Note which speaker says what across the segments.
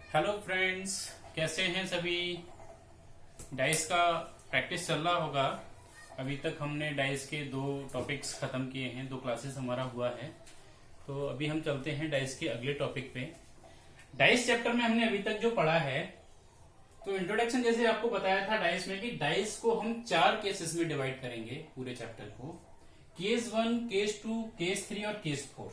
Speaker 1: Hello friends, कैसे हैं सभी। डाइस का प्रैक्टिस चल रहा होगा। अभी तक हमने डाइस के 2 टॉपिक्स खत्म किए हैं, 2 क्लासेस हमारा हुआ है। तो अभी हम चलते हैं डाइस के अगले टॉपिक पे। डाइस चैप्टर में हमने अभी तक जो पढ़ा है, तो इंट्रोडक्शन जैसे आपको बताया था डाइस में कि डाइस को हम 4 केसेस में डिवाइड करेंगे पूरे चैप्टर को। केस 1, केस 2, केस 3 और केस 4।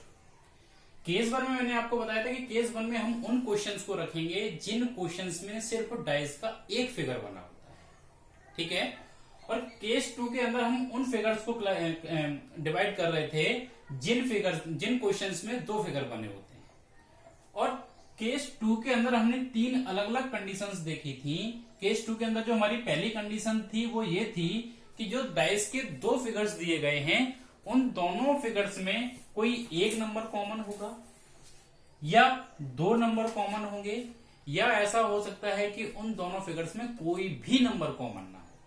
Speaker 1: केस 1 में मैंने आपको बताया था कि केस 1 में हम उन क्वेश्चंस को रखेंगे जिन क्वेश्चंस में सिर्फ डाइस का एक फिगर बना होता है, ठीक है। और केस 2 के अंदर हम उन फिगर्स को डिवाइड कर रहे थे जिन क्वेश्चंस में 2 फिगर बने होते हैं। और केस 2 के अंदर हमने 3 अलग अलग कंडीशंस देखी थी। केस 2 के अंदर जो हमारी पहली कंडीशन थी वो ये थी कि जो डाइस के 2 फिगर्स दिए गए हैं उन दोनों फिगर्स में कोई एक नंबर कॉमन होगा या 2 नंबर कॉमन होंगे, या ऐसा हो सकता है कि उन दोनों फिगर्स में कोई भी नंबर कॉमन ना हो,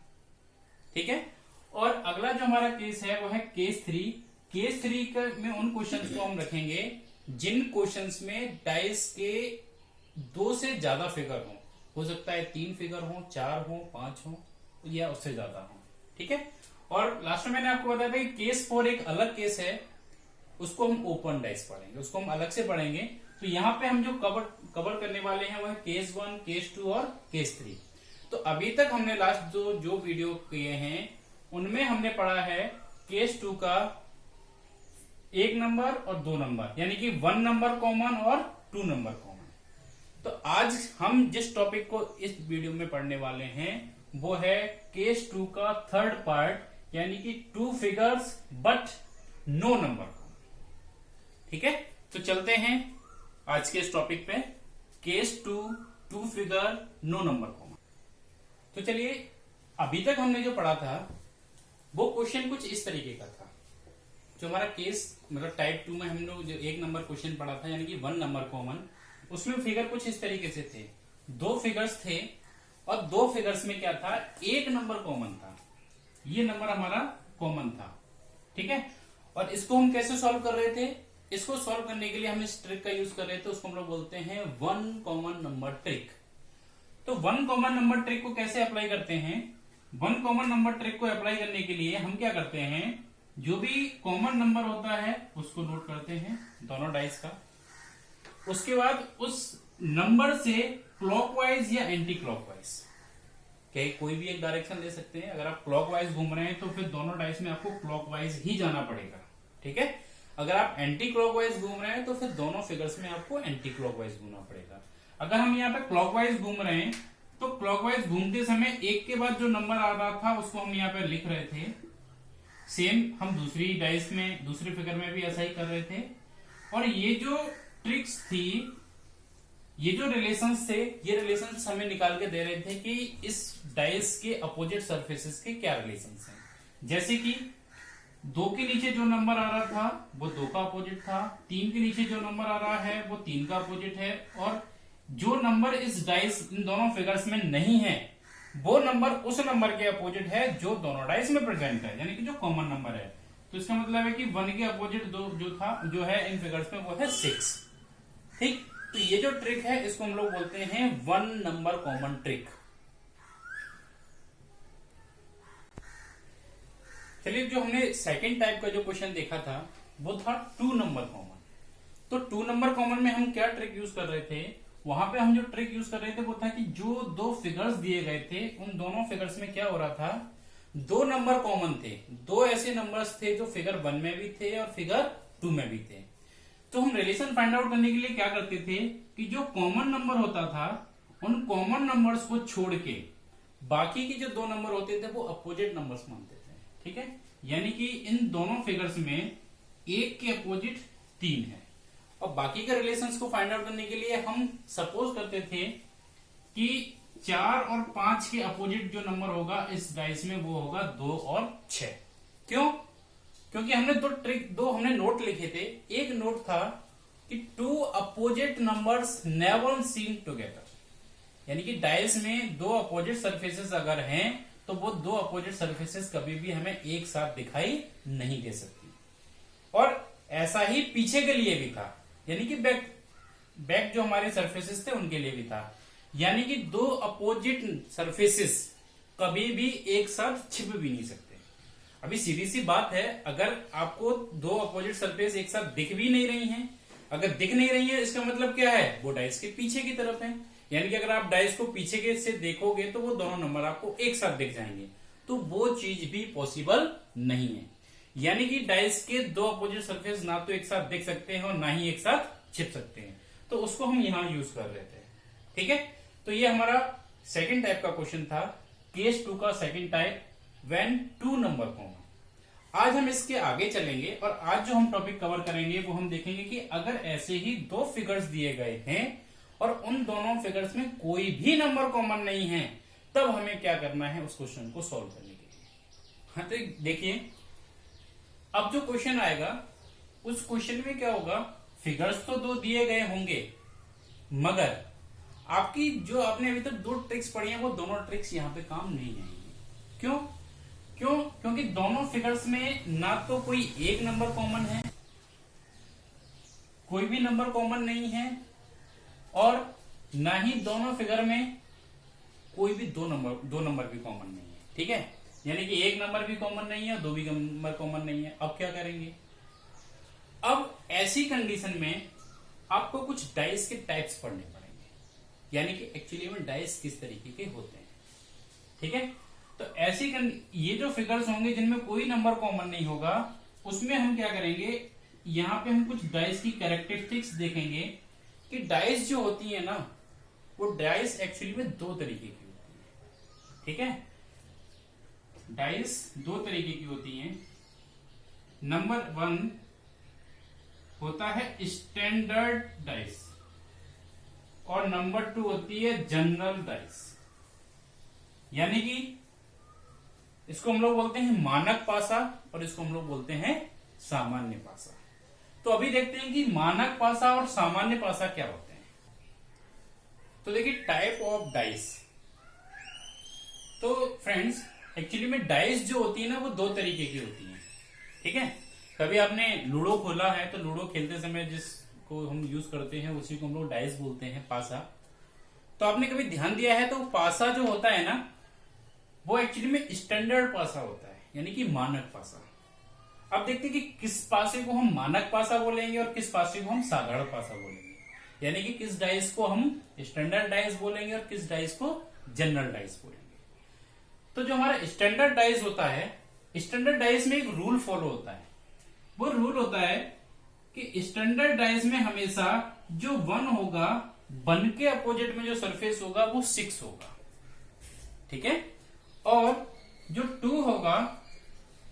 Speaker 1: ठीक है। और अगला जो हमारा केस है वो है केस 3। केस 3 में उन क्वेश्चंस को हम रखेंगे जिन क्वेश्चंस में डाइस के 2 से ज्यादा फिगर हो सकता है 3 फिगर हो, 4 हो, 5 हो या उससे ज्यादा हो, ठीक है। और लास्ट में मैंने आपको बताया था कि केस 4 एक अलग केस है, उसको हम ओपन डाइस पढ़ेंगे, उसको हम अलग से पढ़ेंगे। तो यहाँ पे हम जो कवर करने वाले हैं वो है केस 1, केस 2 और केस 3। तो अभी तक हमने लास्ट जो वीडियो किए हैं उनमें हमने पढ़ा है केस 2 का 1 नंबर और 2 नंबर, यानी कि 1 नंबर कॉमन और 2 नंबर कॉमन। तो आज हम जिस टॉपिक को इस वीडियो में पढ़ने वाले हैं वो है केस 2 का 3rd पार्ट, यानी कि 2 figures but no number common, ठीक है। तो चलते हैं आज के इस टॉपिक पे, case 2 figure no number common. तो चलिए, अभी तक हमने जो पढ़ा था वो क्वेश्चन कुछ इस तरीके का था। जो हमारा केस मतलब टाइप 2 में हम लोग जो 1 नंबर क्वेश्चन पढ़ा था, यानी कि 1 नंबर कॉमन, उसमें फिगर कुछ इस तरीके से थे। 2 फिगर्स थे और 2 फिगर्स में क्या था, 1 नंबर कॉमन था। ये नंबर हमारा कॉमन था, ठीक है। और इसको हम कैसे सॉल्व कर रहे थे, इसको सॉल्व करने के लिए हम इस ट्रिक का यूज कर रहे थे, उसको हम लोग बोलते हैं 1 कॉमन नंबर ट्रिक। तो 1 कॉमन नंबर ट्रिक को कैसे अप्लाई करते हैं, 1 कॉमन नंबर ट्रिक को अप्लाई करने के लिए हम क्या करते हैं, जो भी कॉमन नंबर होता है उसको नोट करते हैं दोनों डाइस का। उसके बाद उस नंबर से क्लॉकवाइज या एंटी क्लॉकवाइज कोई भी एक डायरेक्शन ले सकते हैं। अगर आप क्लॉकवाइज घूम रहे हैं तो फिर दोनों डाइस में आपको क्लॉकवाइज ही जाना पड़ेगा, ठीक है। अगर आप एंटी क्लॉकवाइज घूम रहे हैं तो फिर दोनों फिगर्स में आपको एंटी क्लॉकवाइज घूमना पड़ेगा। अगर हम यहाँ पे क्लॉकवाइज घूम रहे हैं तो क्लॉकवाइज घूमते समय 1 के बाद जो नंबर आ रहा था उसको हम यहाँ पे लिख रहे थे। सेम हम दूसरी डाइस में, दूसरी फिगर में भी ऐसा ही कर रहे थे। और ये जो ट्रिक्स थी, ये जो रिलेशंस थे, ये रिलेशंस हमें निकाल के दे रहे थे कि इस डाइस के अपोजिट सरफेसेस के क्या रिलेशंस हैं। जैसे कि 2 के नीचे जो नंबर आ रहा था वो 2 का अपोजिट था, 3 के नीचे जो नंबर आ रहा है वो 3 का अपोजिट है, और जो नंबर इस डाइस इन दोनों फिगर्स में नहीं है वो नंबर उस नंबर के अपोजिट है जो दोनों डाइस में प्रेजेंट है, यानी कि जो कॉमन नंबर है। तो इसका मतलब है कि 1 के अपोजिट जो है इन फिगर्स में वो है 6, ठीक। तो ये जो ट्रिक है इसको हम लोग बोलते हैं 1 नंबर कॉमन ट्रिक। चलिए, जो हमने सेकंड टाइप का जो क्वेश्चन देखा था वो था 2 नंबर कॉमन। तो 2 नंबर कॉमन में हम क्या ट्रिक यूज कर रहे थे, वहां पे हम जो ट्रिक यूज कर रहे थे वो था कि जो 2 फिगर्स दिए गए थे उन दोनों फिगर्स में क्या हो रहा था, 2 नंबर कॉमन थे। 2 ऐसे नंबर्स थे जो फिगर 1 में भी थे और फिगर 2 में भी थे। तो हम रिलेशन फाइंड आउट करने के लिए क्या करते थे कि जो कॉमन नंबर होता था उन कॉमन नंबर्स को छोड़ के बाकी के जो 2 नंबर होते थे वो अपोजिट नंबर्स मानते थे, ठीक है। यानी कि इन दोनों फिगर्स में 1 के अपोजिट 3 है। और बाकी के रिलेशंस को फाइंड आउट करने के लिए हम सपोज करते थे कि 4 और 5 के अपोजिट जो नंबर होगा इस डाइस में वो होगा 2 और 6। क्यों? क्योंकि हमने दो हमने नोट लिखे थे। एक नोट था कि 2 opposite numbers never seen together, यानी कि डाइस में 2 अपोजिट सरफेसेस अगर हैं तो वो 2 अपोजिट सरफेसेस कभी भी हमें एक साथ दिखाई नहीं दे सकती। और ऐसा ही पीछे के लिए भी था, यानी कि बैक जो हमारे सरफेसेस थे उनके लिए भी था। यानी कि दो अपोजिट सरफेसेस कभी भी एक साथ छिप भी नहीं सकते। अभी सीधी सी बात है, अगर आपको दो अपोजिट सरफेस एक साथ दिख भी नहीं रही हैं, अगर दिख नहीं रही है इसका मतलब क्या है, वो डाइस के पीछे की तरफ है। यानी कि अगर आप डाइस को पीछे के से देखोगे तो वो दोनों नंबर आपको एक साथ दिख जाएंगे, तो वो चीज भी पॉसिबल नहीं है। यानी कि डाइस के दो अपोजिट सरफेस ना तो एक साथ दिख सकते हैं और ना ही एक साथ छिप सकते हैं, तो उसको हम यहां यूज कर रहे थे। ठीक है, तो ये हमारा सेकंड टाइप का क्वेश्चन था, केस 2 का second type, when two number common. आज हम इसके आगे चलेंगे और आज जो हम टॉपिक कवर करेंगे वो हम देखेंगे कि अगर ऐसे ही दो फिगर्स दिए गए हैं और उन दोनों फिगर्स में कोई भी नंबर कॉमन नहीं है, तब हमें क्या करना है उस क्वेश्चन को सॉल्व करने के लिए। हाँ, तो देखिए अब जो क्वेश्चन आएगा उस क्वेश्चन में क्या होगा, फिगर्स तो दो दिए गए होंगे, मगर आपकी जो आपने अभी तक दो ट्रिक्स पढ़ी हैं वो दोनों ट्रिक्स यहां पे काम नहीं आएंगी। क्योंकि दोनों फिगर्स में ना तो कोई एक नंबर कॉमन है, कोई भी नंबर कॉमन नहीं है, और ना ही दोनों फिगर में कोई भी दो नंबर भी कॉमन नहीं है। ठीक है, यानी कि एक नंबर भी कॉमन नहीं है, दो भी नंबर कॉमन नहीं है। अब क्या करेंगे, अब ऐसी कंडीशन में आपको कुछ डाइस के टाइप्स पढ़ने पड़ेंगे, यानी कि एक्चुअली में डाइस किस तरीके के होते हैं। ठीक है, तो ऐसी ये जो फिगर्स होंगे जिनमें कोई नंबर कॉमन नहीं होगा, उसमें हम क्या करेंगे, यहां पे हम कुछ डाइस की कैरेक्टरिस्टिक्स देखेंगे कि डाइस जो होती है ना, वो डाइस एक्चुअली में दो तरीके की होती है। ठीक है, डाइस दो तरीके की होती हैं। नंबर 1 होता है स्टैंडर्ड डाइस और नंबर 2 होती है जनरल डाइस। यानी कि इसको हम लोग बोलते हैं मानक पासा और इसको हम लोग बोलते हैं सामान्य पासा। तो अभी देखते हैं कि मानक पासा और सामान्य पासा क्या होते हैं। तो देखिए टाइप ऑफ डाइस। तो फ्रेंड्स एक्चुअली में डाइस जो होती है ना वो दो तरीके की होती हैं। ठीक है, कभी आपने लूडो खोला है तो लूडो खेलते समय जिसको हम यूज करते हैं उसी को हम लोग डाइस बोलते हैं, पासा। तो आपने कभी ध्यान दिया है तो पासा जो होता है ना वो एक्चुअली में स्टैंडर्ड पासा होता है, यानी कि मानक पासा। अब देखते हैं कि किस पासे को हम मानक पासा बोलेंगे और किस पासे को हम साधारण पासा बोलेंगे, यानी कि किस डाइस को हम स्टैंडर्ड डाइस बोलेंगे और किस डाइस को जनरल डाइस बोलेंगे। तो जो हमारा स्टैंडर्ड डाइस होता है, स्टैंडर्ड डाइस में एक रूल फॉलो होता है। वो रूल होता है कि स्टैंडर्ड डाइस में हमेशा जो 1 होगा, 1 के अपोजिट में जो सरफेस होगा वो 6 होगा। ठीक है, और जो 2 होगा,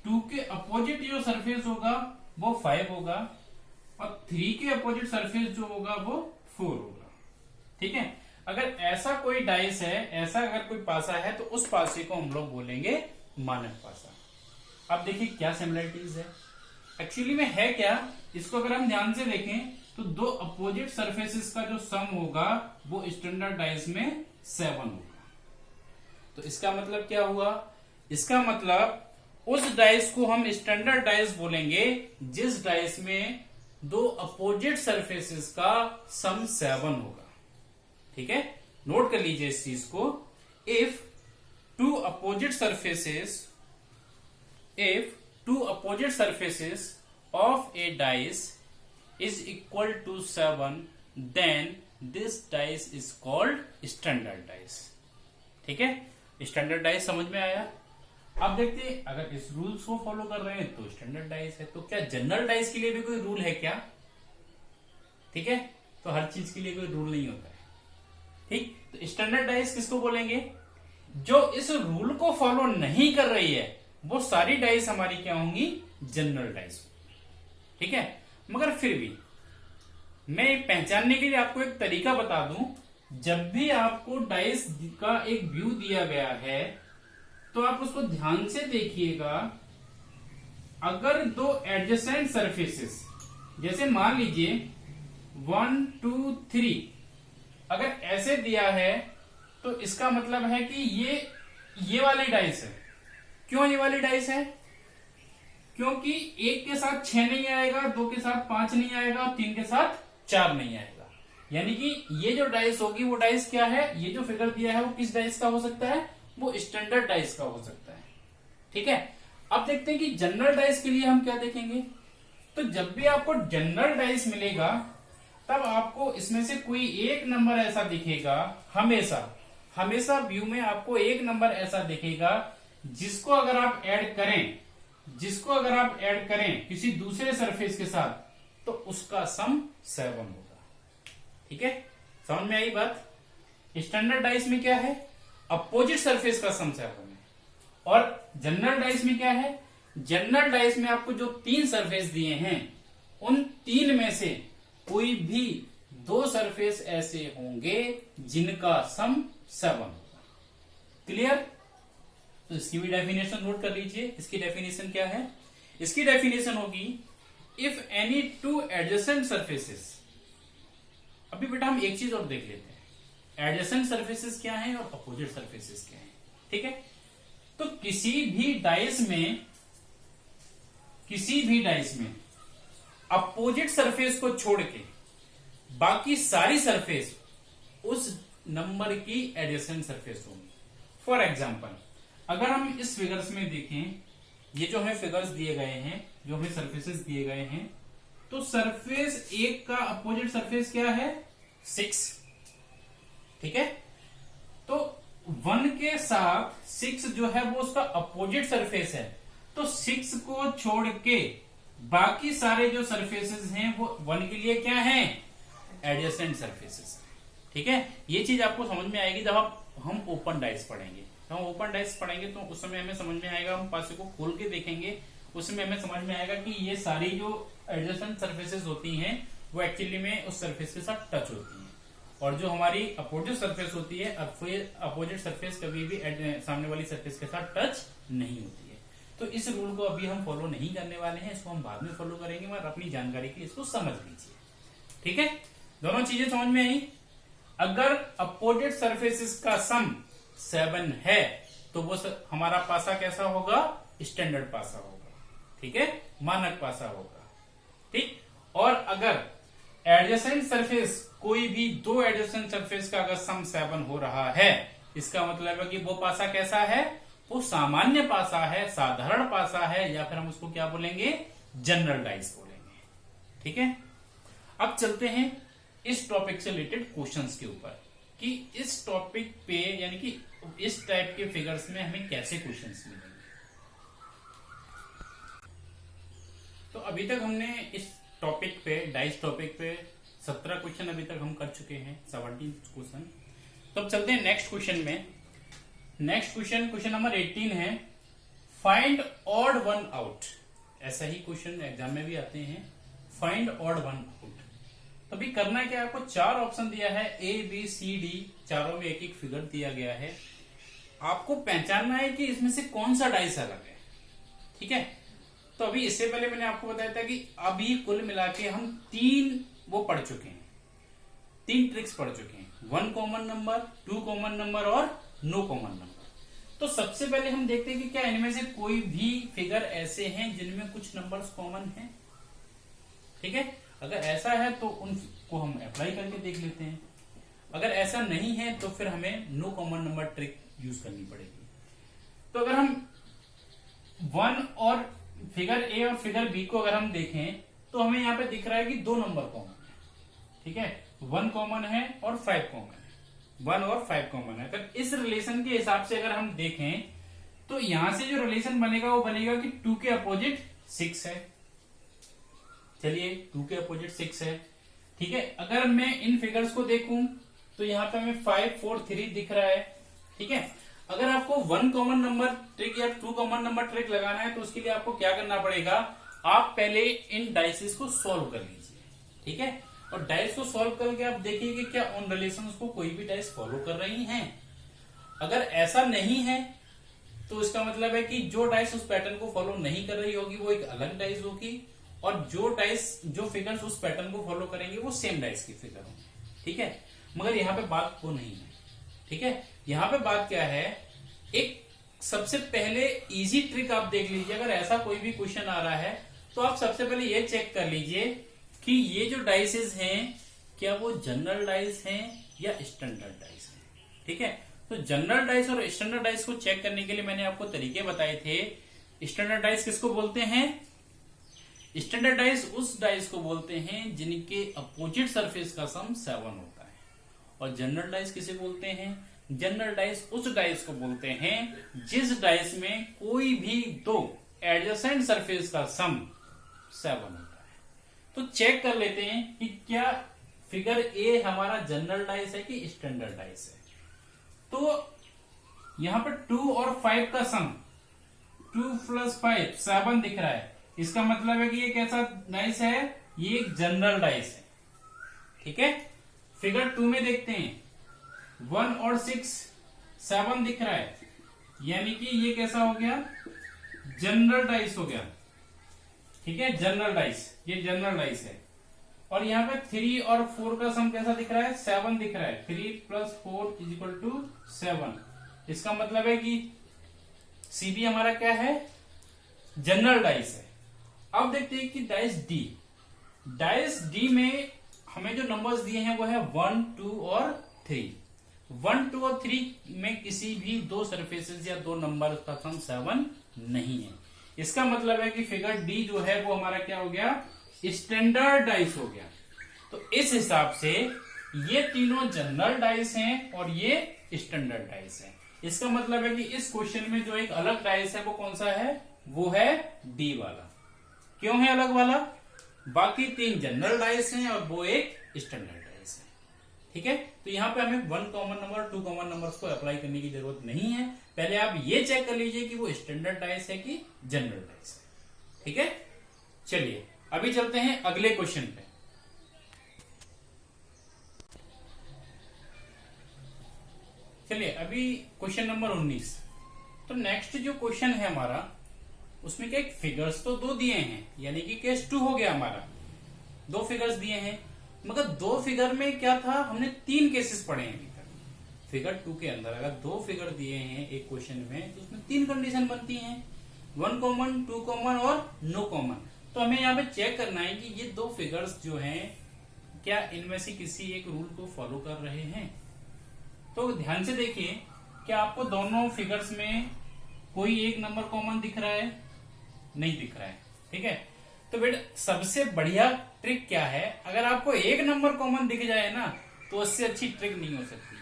Speaker 1: 2 के अपोजिट जो सरफेस होगा वो 5 होगा, और 3 के अपोजिट सरफेस जो होगा वो 4 होगा। ठीक है, अगर ऐसा कोई डाइस है, ऐसा अगर कोई पासा है, तो उस पासे को हम लोग बोलेंगे मानक पासा। अब देखिए क्या सिमिलरिटीज है, एक्चुअली में है क्या, इसको अगर हम ध्यान से देखें तो दो अपोजिट सरफेसेस का जो सम होगा वो स्टैंडर्ड डाइस में 7 होगा। तो इसका मतलब क्या हुआ, इसका मतलब उस डाइस को हम स्टैंडर्ड डाइस बोलेंगे जिस डाइस में दो अपोजिट सरफेसेस का सम 7 होगा। ठीक है, नोट कर लीजिए इस चीज को। If two opposite surfaces of A dice is equal to 7, then this dice is called standard dice। ठीक है, स्टैंडर्ड डाइस समझ में आया। अब देखते हैं अगर इस रूल्स को फॉलो कर रहे हैं तो स्टैंडर्ड डाइस है, तो क्या जनरल डाइस के लिए भी कोई रूल है क्या? ठीक है, तो हर चीज के लिए कोई रूल नहीं होता है। ठीक, तो स्टैंडर्ड डाइस किसको बोलेंगे, जो इस रूल को फॉलो नहीं कर रही है वो सारी डाइस हमारी क्या होंगी, जनरल डाइस। ठीक है, मगर फिर भी मैं पहचानने के लिए आपको एक तरीका बता दूं, जब भी आपको डाइस का एक व्यू दिया गया है तो आप उसको ध्यान से देखिएगा। अगर दो एडजेसेंट सरफेसेस, जैसे मान लीजिए 1 2 3, अगर ऐसे दिया है तो इसका मतलब है कि ये वाली डाइस है। क्यों ये वाली डाइस है? क्योंकि 1 के साथ 6 नहीं आएगा, 2 के साथ 5 नहीं आएगा, 3 के साथ 4 नहीं आएगा। यानी कि ये जो डाइस होगी वो डाइस क्या है, ये जो फिगर दिया है वो किस डाइस का हो सकता है, वो स्टैंडर्ड डाइस का हो सकता है। ठीक है, अब देखते हैं कि जनरल डाइस के लिए हम क्या देखेंगे। तो जब भी आपको जनरल डाइस मिलेगा तब आपको इसमें से कोई एक नंबर ऐसा दिखेगा, हमेशा हमेशा व्यू में आपको एक नंबर ऐसा दिखेगा जिसको अगर आप ऐड करें, किसी दूसरे सरफेस के साथ तो उसका सम 7 होगा। ठीक है, समझ में आई बात। स्टैंडर्ड डाइस में क्या है, अपोजिट सरफेस का सम 7 है। और जनरल डाइस में क्या है, जनरल डाइस में आपको जो 3 सरफेस दिए हैं उन 3 में से कोई भी 2 सरफेस ऐसे होंगे जिनका सम 7 होगा। क्लियर। तो इसकी भी डेफिनेशन नोट कर लीजिए। इसकी डेफिनेशन क्या है, इसकी डेफिनेशन होगी इफ एनी 2 एडजेसेंट सरफेसेस। अभी बेटा हम एक चीज और देख लेते हैं, एडजेसेंट सरफेसेस क्या है और अपोजिट सरफेसेस क्या है। ठीक है, तो किसी भी डाइस में अपोजिट सरफेस को छोड़ के बाकी सारी सरफेस उस नंबर की एडजेसेंट सरफेस होंगी। फॉर एग्जाम्पल अगर हम इस फिगर्स में देखें, ये जो हमें फिगर्स दिए गए हैं, जो हमें सरफेसेस दिए गए हैं, तो सरफेस 1 का अपोजिट सरफेस क्या है, 6। ठीक है, तो 1 के साथ 6 जो है वो उसका अपोजिट सरफेस है। तो 6 को छोड़ के बाकी सारे जो सरफेसेस हैं वो 1 के लिए क्या हैं, एडजेसेंट सरफेसेस। ठीक है, ये चीज आपको समझ में आएगी जब हम ओपन डाइस पढ़ेंगे। जब हम ओपन डाइस पढ़ेंगे तो उस समय हमें समझ में आएगा, हम पासे को खोल के देखेंगे, उसमें हमें समझ में आएगा कि ये सारी जो एडजेसेंट सरफेसेस होती हैं वो एक्चुअली में उस सरफेस के साथ टच होती हैं, और जो हमारी अपोजिट सरफेस होती है, अपोजिट सरफेस कभी भी सामने वाली सरफेस के साथ टच नहीं होती है। तो इस रूल को अभी हम फॉलो नहीं करने वाले हैं, इसको हम बाद में फॉलो करेंगे, मगर अपनी जानकारी के लिए इसको समझ लीजिए। ठीक है, दोनों चीजें समझ में आई। अगर अपोजिट सरफेसेस का सम 7 है तो वो हमारा पासा कैसा होगा, स्टैंडर्ड पासा होगा। ठीक है, मानक पासा होगा। ठीक, और अगर एडजेसेंट सरफेस, कोई भी 2 एडजेसेंट सरफेस का अगर सम 7 हो रहा है, इसका मतलब है कि वो पासा कैसा है, वो सामान्य पासा है, साधारण पासा है, या फिर हम उसको क्या बोलेंगे, जनरल डाइस बोलेंगे। ठीक है, अब चलते हैं इस टॉपिक से रिलेटेड क्वेश्चंस के ऊपर कि इस टॉपिक पे यानी कि इस टाइप के फिगर्स में हमें कैसे क्वेश्चंस मिलेंगे। तो अभी तक हमने इस टॉपिक पे, डाइस टॉपिक पे 17 क्वेश्चन अभी तक हम कर चुके हैं, 17 क्वेश्चन। तो अब चलते हैं नेक्स्ट क्वेश्चन में। नेक्स्ट क्वेश्चन नंबर 18 है, फाइंड ऑड वन आउट। ऐसा ही क्वेश्चन एग्जाम में भी आते हैं, फाइंड ऑड वन आउट। तो अभी करना है क्या, आपको 4 ऑप्शन दिया है, A B C D, चारों में एक एक फिगर दिया गया है। आपको पहचानना है कि इसमें से कौन सा डाइस अलग है। ठीक है, तो अभी इससे पहले मैंने आपको बताया था कि अभी कुल मिला के हम 3 वो पढ़ चुके हैं, 3 ट्रिक्स पढ़ चुके हैं, 1 कॉमन नंबर, 2 कॉमन नंबर और नो कॉमन नंबर। तो सबसे पहले हम देखते हैं कि क्या इनमें से कोई भी फिगर ऐसे हैं जिनमें कुछ नंबर्स कॉमन हैं। ठीक है, अगर ऐसा है तो उनको हम अप्लाई करके देख लेते हैं। अगर ऐसा नहीं है तो फिर हमें no common number trick use करनी पड़ेगी। तो अगर हम 1 और फिगर ए और फिगर बी को अगर हम देखें तो हमें यहाँ पे दिख रहा है कि 2 नंबर कॉमन है। ठीक है, 1 कॉमन है और 5 कॉमन है, 1 और 5 कॉमन है। अगर इस रिलेशन के हिसाब से अगर हम देखें तो यहां से जो रिलेशन बनेगा वो बनेगा कि 2 के अपोजिट 6 है। चलिए, 2 के अपोजिट 6 है। ठीक है, अगर मैं इन फिगर्स को देखूं तो यहाँ पे हमें 5 4 3 दिख रहा है। ठीक है, अगर आपको 1 कॉमन नंबर ट्रिक या 2 कॉमन नंबर ट्रिक लगाना है तो उसके लिए आपको क्या करना पड़ेगा, आप पहले इन डाइसेस को सॉल्व कर लीजिए। ठीक है, और डाइस को सॉल्व करके आप देखिए कि क्या उन रिलेशंस को कोई भी डाइस फॉलो कर रही हैं। अगर ऐसा नहीं है तो इसका मतलब है कि जो डाइस उस पैटर्न को फॉलो नहीं कर रही होगी वो एक अलग डाइस होगी, और जो फिगर्स उस पैटर्न को फॉलो करेंगे वो सेम डाइस की फिगर होंगी। ठीक है, मगर यहाँ पे बात वो नहीं है। ठीक है, यहाँ पे बात क्या है, एक सबसे पहले इजी ट्रिक आप देख लीजिए। अगर ऐसा कोई भी क्वेश्चन आ रहा है तो आप सबसे पहले ये चेक कर लीजिए कि ये जो डाइसेस हैं क्या वो जनरल डाइस हैं या स्टैंडर्ड डाइस हैं। ठीक है, तो जनरल डाइस और स्टैंडर्ड डाइस को चेक करने के लिए मैंने आपको तरीके बताए थे। स्टैंडर्ड डाइस किसको बोलते हैं? स्टैंडर्ड डाइस उस डाइस को बोलते हैं जिनके अपोजिट सरफेस का सम 7 होता है। और जनरल डाइस किसे बोलते हैं? जनरल डाइस उस डाइस को बोलते हैं जिस डाइस में कोई भी दो एडजेसेंट सरफेस का सम 7 होता है। तो चेक कर लेते हैं कि क्या फिगर ए हमारा जनरल डाइस है कि स्टैंडर्ड डाइस है। तो यहां पर 2 और 5 का सम 2 + 5 7 दिख रहा है। इसका मतलब है कि ये कैसा डाइस है? ये एक जनरल डाइस है। ठीक है, फिगर 2 में देखते हैं 1 और 6 7 दिख रहा है, यानी कि ये कैसा हो गया? जनरल डाइस हो गया। ठीक है, जनरल डाइस, ये जनरल डाइस है। और यहाँ पे 3 और 4 का सम कैसा दिख रहा है? 7 दिख रहा है। 3 + 4 = 7। इसका मतलब है कि सीबी हमारा क्या है? जनरल डाइस है। अब देखते हैं कि डाइस डी में हमें जो नंबर्स दिए हैं वो है 1, 2 और 3। 1, 2 और 3 में किसी भी दो सरफेसेस या दो नंबर का सम 7 नहीं है। इसका मतलब है कि फिगर डी जो है वो हमारा क्या हो गया? स्टैंडर्ड डाइस हो गया। तो इस हिसाब से ये तीनों जनरल डाइस हैं और ये स्टैंडर्ड डाइस हैं। इसका मतलब है कि इस क्वेश्चन में जो एक अलग डाइस है वो कौन सा है? वो है डी वाला। क्यों है अलग वाला? बाकी 3 जनरल डाइस हैं और वो एक स्टैंडर्ड डाइस है। ठीक है, तो यहां पे हमें 1 कॉमन नंबर 2 कॉमन नंबर्स को अप्लाई करने की जरूरत नहीं है। पहले आप ये चेक कर लीजिए कि वो स्टैंडर्ड डाइस है कि जनरल डाइस है। ठीक है, चलिए अभी चलते हैं अगले क्वेश्चन पे। चलिए अभी क्वेश्चन नंबर 19। तो नेक्स्ट जो क्वेश्चन है हमारा, उसमें क्या फिगर्स तो 2 दिए हैं, यानी कि केस 2 हो गया हमारा। 2 फिगर्स दिए हैं, मगर 2 फिगर में क्या था? हमने 3 केसेस पढ़े हैं अभी तक। फिगर 2 के अंदर अगर 2 फिगर दिए हैं एक क्वेश्चन में, तो उसमें 3 कंडीशन बनती हैं, 1 कॉमन, 2 कॉमन और नो कॉमन। तो हमें यहाँ पे चेक करना है कि ये 2 फिगर्स जो हैं क्या इनमें से किसी एक रूल को फॉलो कर रहे हैं। तो ध्यान से देखिए, क्या आपको दोनों फिगर्स में कोई एक नंबर कॉमन दिख रहा है? नहीं दिख रहा है। ठीक है, तो बेटा सबसे बढ़िया ट्रिक क्या है? अगर आपको एक नंबर कॉमन दिख जाए ना, तो उससे अच्छी ट्रिक नहीं हो सकती।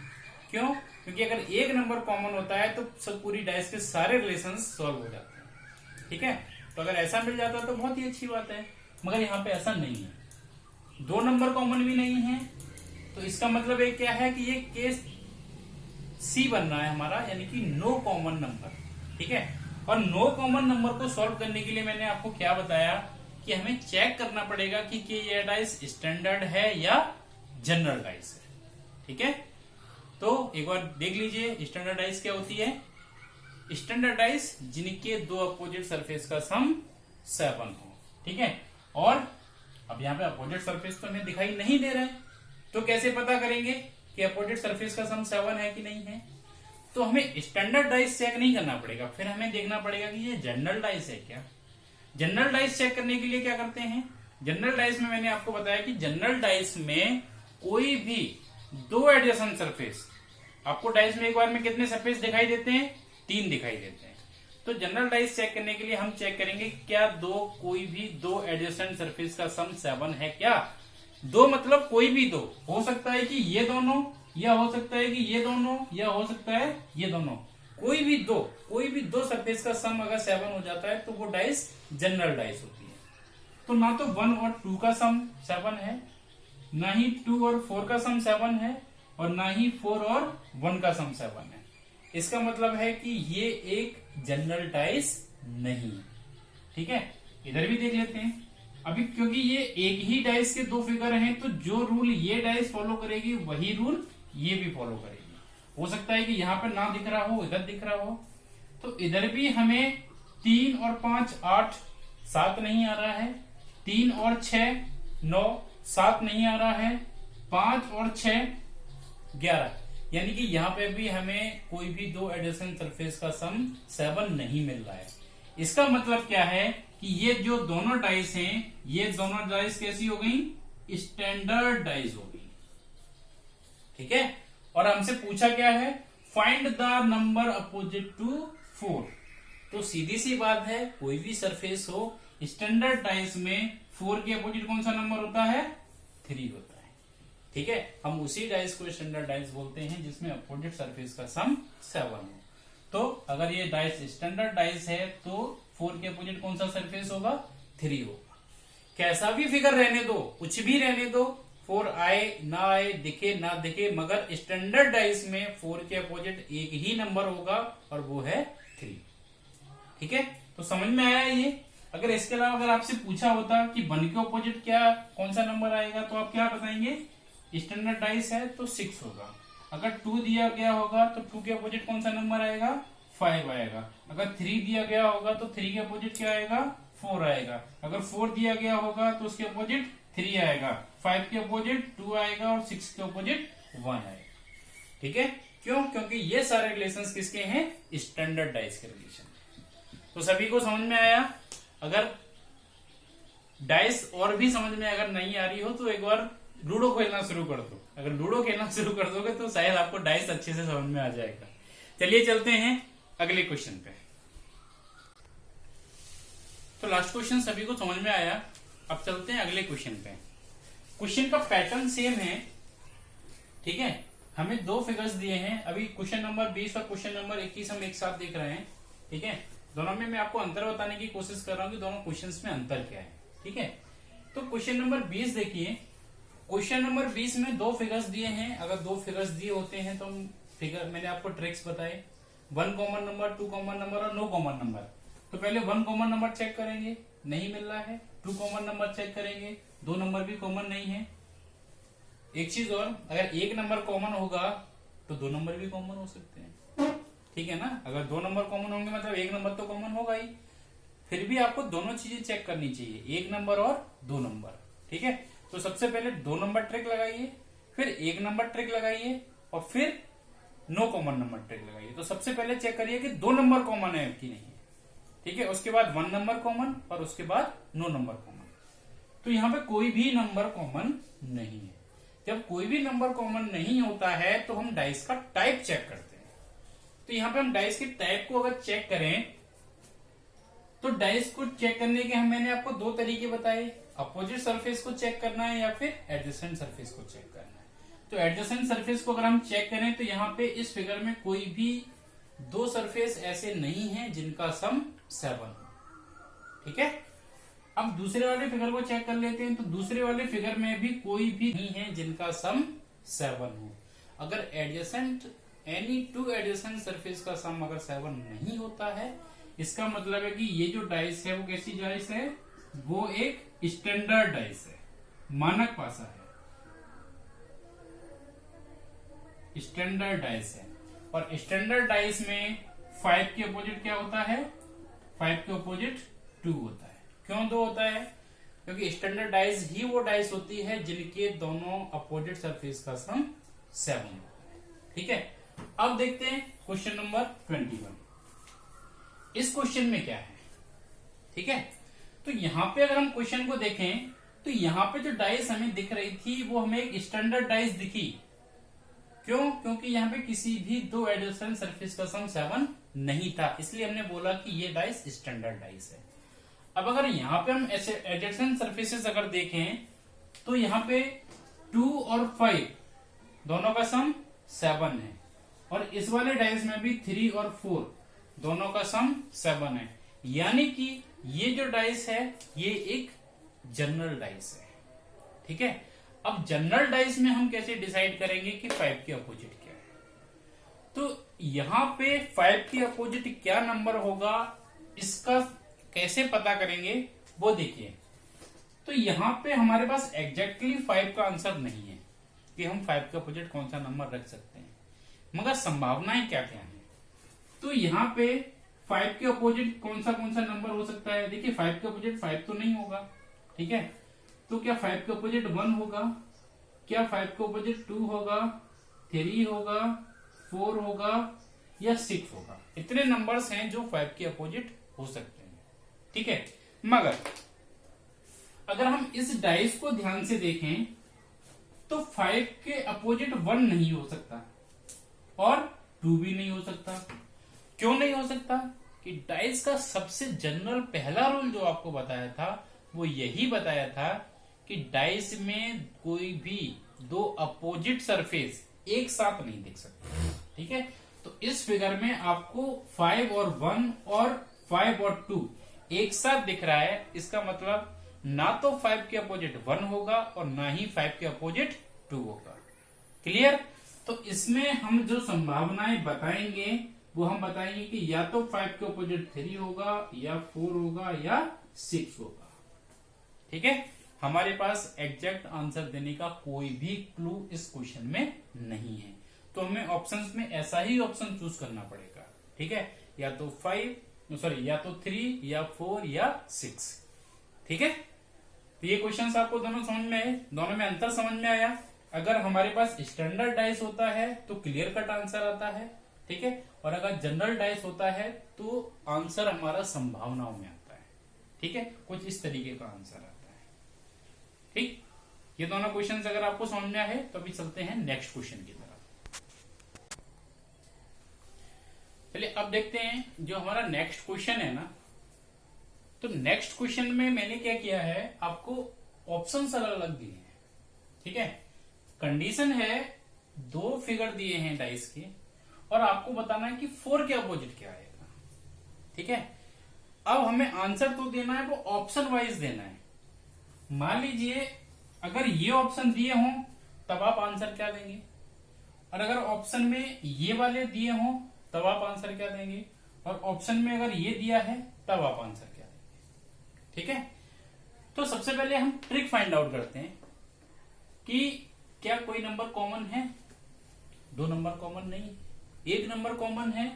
Speaker 1: क्यों? क्योंकि अगर एक नंबर कॉमन होता है तो सब पूरी डाइस के सारे रिलेशन सॉल्व हो जाते हैं। ठीक है, तो अगर ऐसा मिल जाता है तो बहुत ही अच्छी बात है, मगर यहाँ पे ऐसा नहीं है। 2 नंबर कॉमन भी नहीं है, तो इसका मतलब ये क्या है कि ये केस सी बन रहा है हमारा, यानी कि नो कॉमन नंबर। ठीक है, और नो कॉमन नंबर को सॉल्व करने के लिए मैंने आपको क्या बताया कि हमें चेक करना पड़ेगा कि ये डाइस स्टैंडर्ड है या जनरल डाइस है। ठीक है, तो एक बार देख लीजिए स्टैंडर्ड डाइस क्या होती है। स्टैंडर्ड डाइस जिनके दो अपोजिट सरफेस का सम 7 हो। ठीक है, और अब यहाँ पे अपोजिट सरफेस तो हमें दिखाई नहीं दे रहा है, तो कैसे पता करेंगे कि अपोजिट सरफेस का सम 7 है कि नहीं है? तो हमें स्टैंडर्ड डाइस चेक नहीं करना पड़ेगा, फिर हमें देखना पड़ेगा कि ये जनरल डाइस है क्या। जनरल डाइस चेक करने के लिए क्या करते हैं? जनरल डाइस में मैंने आपको बताया कि जनरल डाइस में कोई भी 2 एडजेसेंट सरफेस, आपको डाइस में एक बार में कितने सरफेस दिखाई देते हैं? 3 दिखाई देते हैं। तो जनरल डाइस चेक करने के लिए हम चेक करेंगे क्या कोई भी 2 एडजेसेंट सरफेस का सम 7 है क्या। 2 मतलब कोई भी 2 हो सकता है कि ये दोनों, या हो सकता है कि ये दोनों, या हो सकता है ये दोनों। कोई भी दो सरफेस का सम अगर 7 हो जाता है तो वो डाइस जनरल डाइस होती है। तो ना तो 1 और 2 का सम 7 है, ना ही 2 और 4 का सम 7 है, और ना ही 4 और 1 का सम 7 है। इसका मतलब है कि ये एक जनरल डाइस नहीं है। ठीक है, इधर भी देख लेते हैं अभी, क्योंकि ये एक ही डाइस के 2 फिगर हैं, तो जो रूल ये डाइस फॉलो करेगी वही रूल ये भी फॉलो करेगी। हो सकता है कि यहाँ पर ना दिख रहा हो, इधर दिख रहा हो, तो इधर भी हमें 3 और 5 8 7 नहीं आ रहा है, 3 और 6 9 7 नहीं आ रहा है, 5 और 6 11, यानी कि यहाँ पे भी हमें कोई भी 2 एडजेसेंट सरफेस का सम 7 नहीं मिल रहा है। इसका मतलब क्या है कि ये जो दोनों डाइस हैं, ये दोनों डाइस कैसी हो गई? स्टैंडर्ड डाइस हो गई। ठीक है। और हमसे पूछा क्या है, find the number opposite to 4। तो सीधी सी बात है, कोई भी सरफेस हो स्टैंडर्ड डाइस में 4 के अपोजिट कौन सा नंबर होता है, 3 होता है। ठीक है, हम उसी डाइस को स्टैंडर्ड डाइस बोलते हैं जिसमें अपोजिट सरफेस का सम 7 हो। तो अगर ये डाइस स्टैंडर्ड डाइस है तो 4 के अपोजिट कौन सा सरफेस होगा, 3 होगा। कैसा भी फिगर रहने दो, कुछ भी रहने दो, 4 आए ना आए, दिखे ना दिखे, मगर स्टैंडर्ड डाइस में 4 के अपोजिट एक ही नंबर होगा और वो है 3। ठीक है, तो समझ में आया ये। अगर इसके अलावा अगर आपसे पूछा होता कि 1 के अपोजिट क्या कौन सा नंबर आएगा, तो आप क्या बताएंगे, स्टैंडर्ड डाइस है तो 6 होगा। अगर 2 दिया गया होगा तो 2 के अपोजिट कौन सा नंबर आएगा, 5 आएगा। अगर 3 दिया गया होगा तो 3 के अपोजिट क्या आएगा, 4 आएगा। अगर 4 दिया गया होगा तो उसके अपोजिट 3 आएगा, 5 के अपोजिट 2 आएगा और 6 के अपोजिट 1 आएगा। ठीक है, क्यों, क्योंकि ये सारे रिलेशंस किसके हैं, स्टैंडर्ड डाइस के रिलेशन। तो सभी को समझ में आया। अगर डाइस और भी समझ में अगर नहीं आ रही हो तो एक बार लूडो खेलना शुरू कर दो। अगर लूडो खेलना शुरू कर दोगे तो शायद आपको डाइस अच्छे से समझ में आ जाएगा। चलिए चलते हैं अगले क्वेश्चन पे। तो लास्ट क्वेश्चन सभी को समझ में आया। अब चलते हैं अगले क्वेश्चन पे। क्वेश्चन का पैटर्न सेम है। ठीक है, हमें 2 फिगर्स दिए हैं। अभी क्वेश्चन नंबर 20 और क्वेश्चन नंबर 21 हम एक साथ देख रहे हैं। ठीक है, दोनों में मैं आपको अंतर बताने की कोशिश कर रहा हूं कि दोनों क्वेश्चंस में अंतर क्या है। ठीक है, तो क्वेश्चन नंबर 20 देखिए। क्वेश्चन नंबर 20 में 2 फिगर्स दिए हैं। अगर 2 फिगर्स दिए होते हैं तो हम फिगर, मैंने आपको ट्रिक्स बताए, 1 कॉमन नंबर, 2 कॉमन नंबर और नो कॉमन नंबर। तो पहले 1 कॉमन नंबर चेक करेंगे, नहीं मिल रहा है। 2 कॉमन नंबर चेक करेंगे, 2 नंबर भी कॉमन नहीं है। एक चीज और, अगर 1 नंबर कॉमन होगा तो 2 नंबर भी कॉमन हो सकते हैं। ठीक है ना, अगर 2 नंबर कॉमन होंगे मतलब 1 नंबर तो कॉमन होगा ही। फिर भी आपको दोनों चीजें चेक करनी चाहिए, 1 नंबर और 2 नंबर। ठीक है, तो सबसे पहले 2 नंबर ट्रिक लगाइए, फिर 1 नंबर ट्रिक लगाइए और फिर नो कॉमन नंबर ट्रिक लगाइए। तो सबसे पहले चेक करिए कि 2 नंबर कॉमन है कि नहीं है। ठीक है, उसके बाद 1 नंबर कॉमन और उसके बाद नो नंबर कॉमन। तो यहाँ पे कोई भी नंबर कॉमन नहीं है। जब कोई भी नंबर कॉमन नहीं होता है तो हम डाइस का टाइप चेक करते हैं। तो यहाँ पे हम डाइस के टाइप को अगर चेक करें तो डाइस को चेक करने के मैंने आपको 2 तरीके बताए, अपोजिट सरफेस को चेक करना है या फिर एडजेसेंट सरफेस को चेक करना है। तो एडजेसेंट सरफेस को अगर हम चेक करें तो यहाँ पे इस फिगर में कोई भी 2 सरफेस ऐसे नहीं है जिनका सम 7 हो। ठीक है, अब दूसरे वाले फिगर को चेक कर लेते हैं। तो दूसरे वाले फिगर में भी कोई भी नहीं है जिनका सम 7 हो। अगर एडजेसेंट एनी 2 एडजेसेंट सरफेस का सम अगर 7 नहीं होता है, इसका मतलब है कि ये जो डाइस है वो कैसी डाइस है, वो एक स्टैंडर्ड डाइस है, मानक पासा है, स्टैंडर्ड डाइस है। और स्टैंडर्ड डाइस में 5 के अपोजिट क्या होता है, 5 के अपोजिट 2 होता है। क्यों 2 होता है, क्योंकि स्टैंडर्ड डाइस ही वो डाइस होती है जिनके दोनों अपोजिट सरफेस का सम 7 होता है। ठीक है, अब देखते हैं क्वेश्चन नंबर 21। इस क्वेश्चन में क्या है। ठीक है, तो यहां पे अगर हम क्वेश्चन को देखें तो यहां पे जो डाइस हमें दिख रही थी वो हमें एक स्टैंडर्ड डाइस दिखी। क्यों, क्योंकि यहाँ पे किसी भी 2 एडजेसेंट सरफेस का सम 7 नहीं था, इसलिए हमने बोला कि ये डाइस स्टैंडर्ड डाइस है। अब अगर यहाँ पे हम ऐसे एडजेसेंट सरफेसेस अगर देखें तो यहाँ पे 2 और 5 दोनों का सम 7 है, और इस वाले डाइस में भी 3 और 4 दोनों का सम 7 है। यानी कि ये जो डाइस है ये एक जनरल डाइस है। ठीक है, अब जनरल डाइस में हम कैसे डिसाइड करेंगे कि 5 के अपोजिट क्या है। तो यहाँ पे 5 के अपोजिट क्या नंबर होगा, इसका कैसे पता करेंगे वो देखिए। तो यहाँ पे हमारे पास एग्जैक्टली 5 का आंसर नहीं है कि हम 5 के अपोजिट कौन सा नंबर रख सकते हैं, मगर संभावनाएं क्या क्या है। तो यहाँ पे 5 के अपोजिट कौन सा नंबर हो सकता है। देखिए 5 के अपोजिट 5 तो नहीं होगा। ठीक है, तो क्या 5 के अपोजिट 1 होगा, क्या 5 के अपोजिट 2 होगा, 3 होगा, 4 होगा या 6 होगा। इतने नंबर्स हैं जो 5 के अपोजिट हो सकते हैं। ठीक है, मगर अगर हम इस डाइस को ध्यान से देखें तो 5 के अपोजिट 1 नहीं हो सकता और 2 भी नहीं हो सकता। क्यों नहीं हो सकता? कि डाइस का सबसे जनरल पहला रूल जो आपको बताया था वो यही बताया था कि डाइस में कोई भी दो अपोजिट सरफेस एक साथ नहीं दिख सकते। ठीक है, तो इस फिगर में आपको 5 और 1 और 5 और 2 एक साथ दिख रहा है। इसका मतलब ना तो 5 के अपोजिट 1 होगा और ना ही 5 के अपोजिट 2 होगा। क्लियर? तो इसमें हम जो संभावनाएं बताएंगे वो हम बताएंगे कि या तो 5 के अपोजिट 3 होगा या 4 होगा या 6 होगा। ठीक है, हमारे पास एग्जैक्ट आंसर देने का कोई भी क्लू इस क्वेश्चन में नहीं है, तो हमें ऑप्शंस में ऐसा ही ऑप्शन चूज करना पड़ेगा। ठीक है, या तो 3 या 4 या 6। ठीक है, तो ये क्वेश्चन आपको दोनों समझ में आए, दोनों में अंतर समझ में आया। अगर हमारे पास स्टैंडर्ड डाइस होता है तो क्लियर कट आंसर आता है। ठीक है, और अगर जनरल डाइस होता है तो आंसर हमारा संभावनाओं में आता है। ठीक है, कुछ इस तरीके का आंसर आता है। ठीक, ये दोनों क्वेश्चंस अगर आपको समझ में आए तो अभी चलते हैं नेक्स्ट क्वेश्चन की तरफ। चलिए अब देखते हैं जो हमारा नेक्स्ट क्वेश्चन है ना, तो नेक्स्ट क्वेश्चन में मैंने क्या किया है, आपको ऑप्शंस अलग अलग दिए हैं। ठीक है, कंडीशन है 2 फिगर दिए हैं डाइस के और आपको बताना है कि 4 के अपोजिट क्या आएगा। ठीक है, अब हमें आंसर तो देना है वो ऑप्शन वाइज देना है। मान लीजिए अगर ये ऑप्शन दिए हों तब आप आंसर क्या देंगे, और अगर ऑप्शन में ये वाले दिए हों तब आप आंसर क्या देंगे, और ऑप्शन में अगर ये दिया है तब आप आंसर क्या देंगे। ठीक है, तो सबसे पहले हम ट्रिक फाइंड आउट करते हैं कि क्या कोई नंबर कॉमन है। 2 नंबर कॉमन नहीं, 1 नंबर कॉमन है,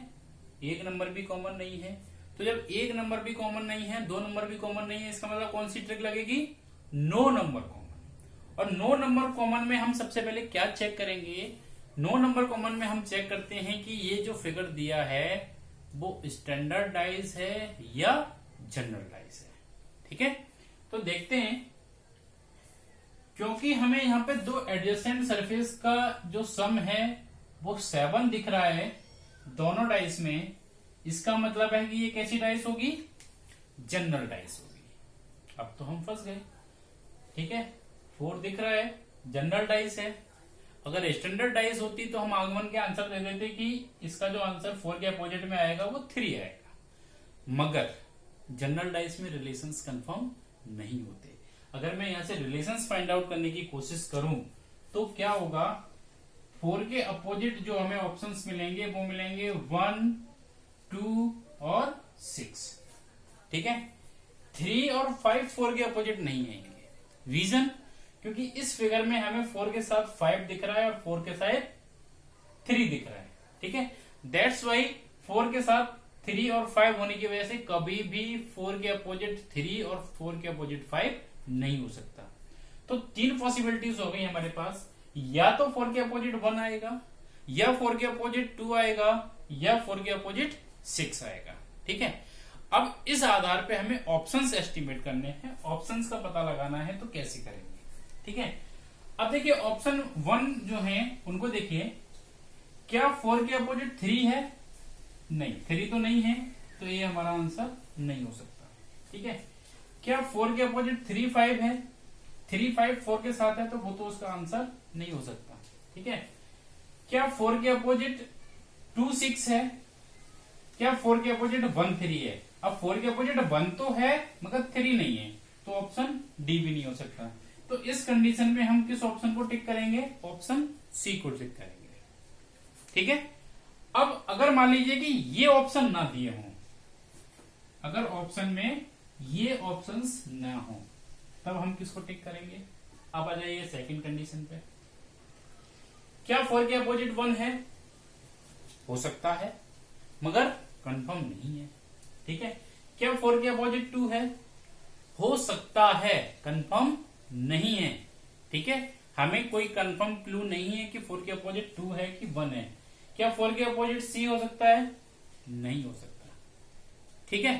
Speaker 1: 1 नंबर भी कॉमन नहीं है। तो जब 1 नंबर भी कॉमन नहीं है, 2 नंबर भी कॉमन नहीं है, इसका मतलब कौन सी ट्रिक लगेगी? No number common. और नो नंबर कॉमन में हम सबसे पहले क्या चेक करेंगे? नो नंबर कॉमन में हम चेक करते हैं कि ये जो फिगर दिया है वो स्टैंडर्ड डाइस है या जनरल डाइस है। ठीक है, तो देखते हैं, क्योंकि हमें यहाँ पे 2 एडजेसेंट सरफेस का जो सम है वो 7 दिख रहा है दोनों डाइस में, इसका मतलब है कि ये कैसी डाइस होगी? जनरल डाइस होगी। अब तो हम फंस गए। ठीक है, 4 दिख रहा है, जनरल डाइस है। अगर स्टैंडर्ड डाइस होती तो हम आगमन के आंसर दे देते कि इसका जो आंसर 4 के अपोजिट में आएगा वो 3 आएगा, मगर जनरल डाइस में रिलेशंस कंफर्म नहीं होते। अगर मैं यहां से रिलेशंस फाइंड आउट करने की कोशिश करूं तो क्या होगा? 4 के अपोजिट जो हमें ऑप्शंस मिलेंगे वो मिलेंगे 1, 2 और 6। ठीक है, 3 और 5 4 के अपोजिट नहीं आएंगे। रीजन? क्योंकि इस फिगर में हमें 4 के साथ 5 दिख रहा है और 4 के साथ 3 दिख रहा है। ठीक है, दैट्स वाई 4 के साथ 3 और 5 होने की वजह से कभी भी 4 के अपोजिट 3 और 4 के अपोजिट 5 नहीं हो सकता। तो 3 पॉसिबिलिटीज हो गई हमारे पास, या तो 4 के अपोजिट 1 आएगा, या 4 के अपोजिट 2 आएगा, या 4 के अपोजिट 6 आएगा। ठीक है, अब इस आधार पे हमें ऑप्शंस एस्टिमेट करने हैं, ऑप्शंस का पता लगाना है, तो कैसे करेंगे? ठीक है, अब देखिए ऑप्शन 1 जो है उनको देखिए, क्या 4 के अपोजिट 3 है? नहीं, 3 तो नहीं है, तो ये हमारा आंसर नहीं हो सकता। ठीक है, क्या 4 के अपोजिट 3 5 है? 3 5 4 के साथ है तो वो तो उसका आंसर नहीं हो सकता। ठीक है, क्या 4 के अपोजिट 2 6 है? क्या 4 के अपोजिट 1 3 है? अब 4 के अपोजिट 1 तो है मगर 3 नहीं है, तो ऑप्शन डी भी नहीं हो सकता। तो इस कंडीशन में हम किस ऑप्शन को टिक करेंगे? ऑप्शन सी को टिक करेंगे। ठीक है, अब अगर मान लीजिए कि ये ऑप्शन ना दिए हों, अगर ऑप्शन में ये ऑप्शंस ना हो, तब हम किसको टिक करेंगे? अब आ जाइए सेकंड कंडीशन पे। क्या 4 के अपोजिट 1 है? हो सकता है मगर कंफर्म नहीं है। ठीक है, क्या 4 के अपोजिट 2 है? हो सकता है, कंफर्म नहीं है। ठीक है, हमें कोई कंफर्म क्लू नहीं है कि 4 के अपोजिट 2 है कि 1 है। क्या 4 के अपोजिट सी हो सकता है? नहीं हो सकता। ठीक है,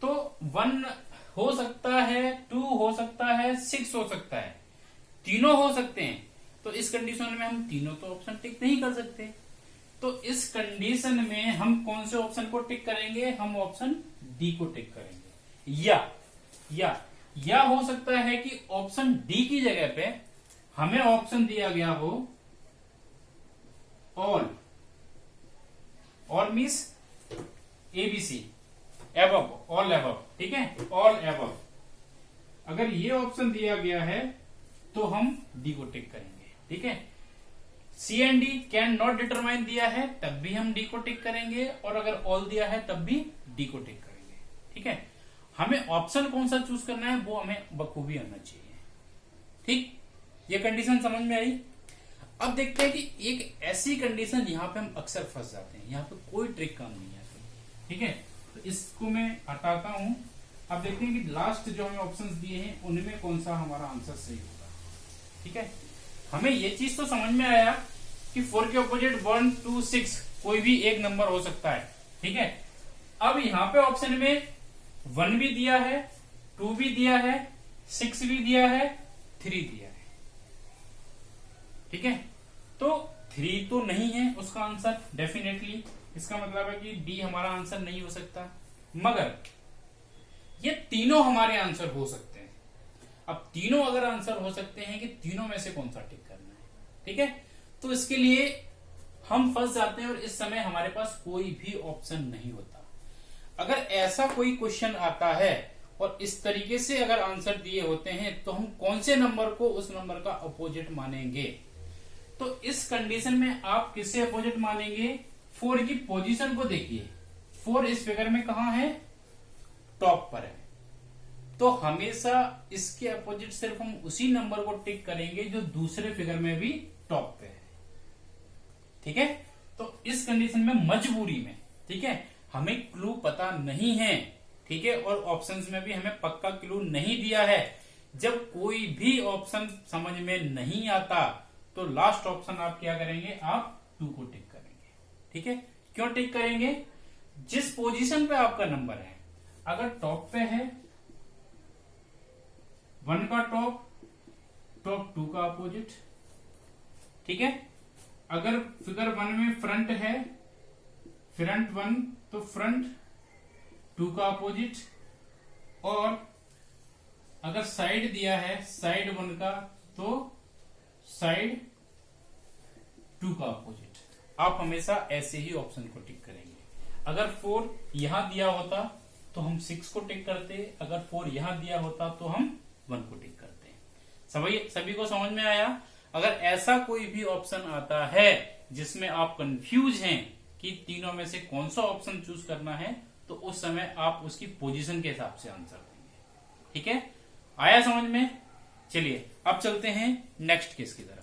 Speaker 1: तो 1 हो सकता है, 2 हो सकता है, 6 हो सकता है, तीनों हो सकते हैं, तो इस कंडीशन में हम तीनों तो ऑप्शन टिक नहीं कर सकते। तो इस कंडीशन में हम कौन से ऑप्शन को टिक करेंगे? हम ऑप्शन डी को टिक करेंगे। या हो सकता है कि ऑप्शन डी की जगह पे हमें ऑप्शन दिया गया हो all means ABC, above, all above, ठीक है, ऑल एबव। अगर ये ऑप्शन दिया गया है तो हम डी को टिक करेंगे, ठीक है। C and D can not determine दिया है तब भी हम डी को टिक करेंगे, और अगर ऑल दिया है तब भी डी को टिक करेंगे, ठीक है। हमें ऑप्शन कौन सा चूज करना है वो हमें बखूबी आना चाहिए, ठीक। ये कंडीशन समझ में आई। अब देखते हैं कि एक ऐसी कंडीशन यहां पे हम अक्सर फंस जाते हैं, यहां पे कोई ट्रिक काम नहीं आती, ठीक है। तो इसको मैं हटाता हूं। अब देखते हैं कि लास्ट जो हमें ऑप्शंस दिए हैं उनमें कौन सा हमारा आंसर सही होगा, ठीक है। हमें ये चीज तो समझ में आया कि 4 के ऑपोजिट 1, 2, 6 कोई भी एक नंबर हो सकता है, ठीक है। अब यहां पे ऑप्शन में 1 भी दिया है, 2 भी दिया है, 6 भी दिया है, 3 दिया है, ठीक है। तो 3 तो नहीं है उसका आंसर डेफिनेटली, इसका मतलब है कि डी हमारा आंसर नहीं हो सकता, मगर ये तीनों हमारे आंसर हो सकते हैं। अब तीनों अगर आंसर हो सकते हैं कि तीनों में से कौन सा टिक करना है, ठीक है। तो इसके लिए हम फंस जाते हैं और इस समय हमारे पास कोई भी ऑप्शन नहीं होता। अगर ऐसा कोई क्वेश्चन आता है और इस तरीके से अगर आंसर दिए होते हैं तो हम कौन से नंबर को उस नंबर का अपोजिट मानेंगे? तो इस कंडीशन में आप किससे अपोजिट मानेंगे? 4 की पोजीशन को देखिए, 4 इस फिगर में कहां है? टॉप पर है। तो हमेशा इसके अपोजिट सिर्फ हम उसी नंबर को टिक करेंगे जो दूसरे फिगर में भी टॉप पे है, ठीक है। तो इस कंडीशन में मजबूरी में, ठीक है, हमें क्लू पता नहीं है, ठीक है, और ऑप्शंस में भी हमें पक्का क्लू नहीं दिया है। जब कोई भी ऑप्शन समझ में नहीं आता तो लास्ट ऑप्शन आप क्या करेंगे? आप 2 को टिक करेंगे, ठीक है। क्यों टिक करेंगे? जिस पोजीशन पे आपका नंबर है, अगर टॉप पे है 1 का टॉप 2 का अपोजिट, ठीक है। अगर फिगर 1 में फ्रंट है, फ्रंट 1 तो फ्रंट 2 का अपोजिट, और अगर साइड दिया है साइड 1 का तो साइड 2 का अपोजिट। आप हमेशा ऐसे ही ऑप्शन को टिक करेंगे। अगर 4 यहां दिया होता तो हम 6 को टिक करते, अगर 4 यहां दिया होता तो हम 1 को टिक करते। सभी को समझ में आया? अगर ऐसा कोई भी ऑप्शन आता है जिसमें आप कंफ्यूज हैं कि तीनों में से कौन सा ऑप्शन चूज करना है, तो उस समय आप उसकी पोजीशन के हिसाब से आंसर देंगे, ठीक है। आया समझ में? चलिए अब चलते हैं नेक्स्ट केस की तरफ।